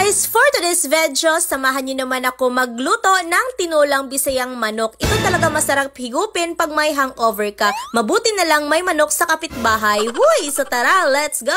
Guys, for today's video, samahan nyo naman ako magluto ng tinulang bisayang manok. Ito talaga masarap higupin pag may hangover ka. Mabuti na lang may manok sa kapitbahay. Huy! So tara, let's go!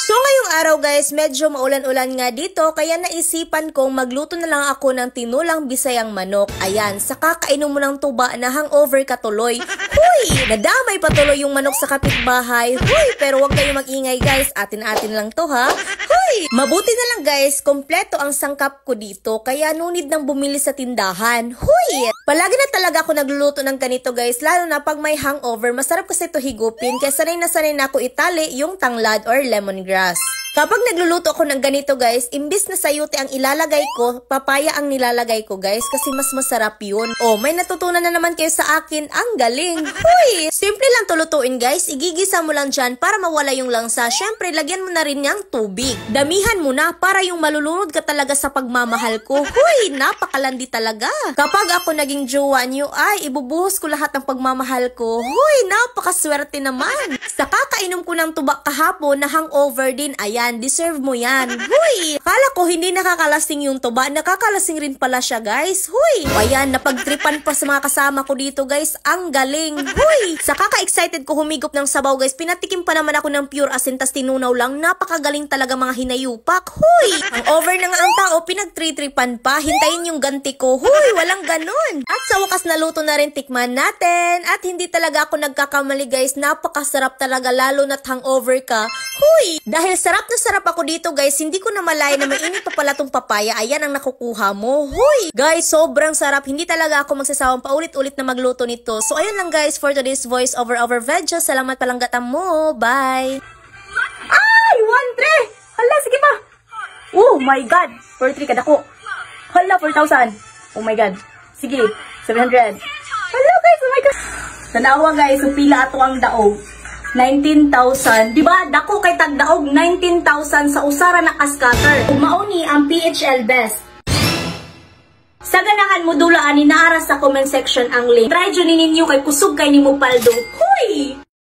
So ngayong araw guys, medyo maulan-ulan nga dito, kaya naisipan kong magluto na lang ako ng tinulang bisayang manok. Ayan, saka kainom mo ng tuba na hangover ka tuloy. Huy! Nadamay pa tuloy yung manok sa kapitbahay. Huy! Pero huwag kayong mag-ingay guys, atin-atin lang to ha. Huy! Mabuti na lang guys, kompleto ang sangkap ko dito, kaya no need nang bumili sa tindahan. Huy! Palagi na talaga ako nagluluto ng ganito guys, lalo na pag may hangover. Masarap kasi ito higupin, kaya sanay na ako itali yung tanglad or lemongrass. Kapag nagluluto ako ng ganito guys, imbis na sayote ang ilalagay ko, papaya ang nilalagay ko guys kasi mas masarap yun. Oh, may natutunan na naman kayo sa akin, ang galing. Huy! Simple lang tulutuin guys, igigisa mo lang dyan para mawala yung langsa. Syempre, lagyan mo na rin niyang tubig. Damihan mo na para yung malulunod ka talaga sa pagmamahal ko. Huy! Napakalandi talaga. Kapag ako naging jowa niyo, ay ibubuhos ko lahat ng pagmamahal ko. Huy! Napakaswerte naman. Sa kakainom ko ng tuba kahapon na hangover din, ayan, deserve mo yan. Huy! Akala ko hindi nakakalasing yung tuba, nakakalasing rin pala siya guys. Huy! Ayan, napagtripan pa sa mga kasama ko dito guys, ang galing. Huy! Sa kaka-excited ko humigop ng sabaw guys, pinatikim pa naman ako ng pure asin tas tinunaw lang, napakagaling talaga mga hinayupak. Huy! Ang over na nga ang tao, pinagtritripan pa, hintayin yung ganti ko. Huy! Walang ganun. At sa wakas naluto na rin, tikman natin. At hindi talaga ako nagkakamali guys, napakasarap talaga lalo na't hangover ka. Huy! Dahil sarap na sarap ako dito guys, hindi ko na malaya na mainit pa pala tong papaya. Ayan ang nakukuha mo. Huy! Guys, sobrang sarap. Hindi talaga ako magsasawang paulit-ulit na magluto nito. So ayun lang guys for today's voice over video. Salamat palanggatan mo. Bye! Ay! 1-3! Hala, sige pa! Oh my God! 4-3 kada ko. Hala, 4,000. Oh my God. Sige, 700. Hala guys, oh my God. Tanawa guys, so pila ato ang daog. 19,000. Diba? Dako kay tagdaog 19,000 sa usara na kaskater. Mauni ang PHL Best. Sa ganahan mo dulaan ni naara sa comment section ang link. Try dyan ninyo kay kusog kay ni mo paldo. Huy!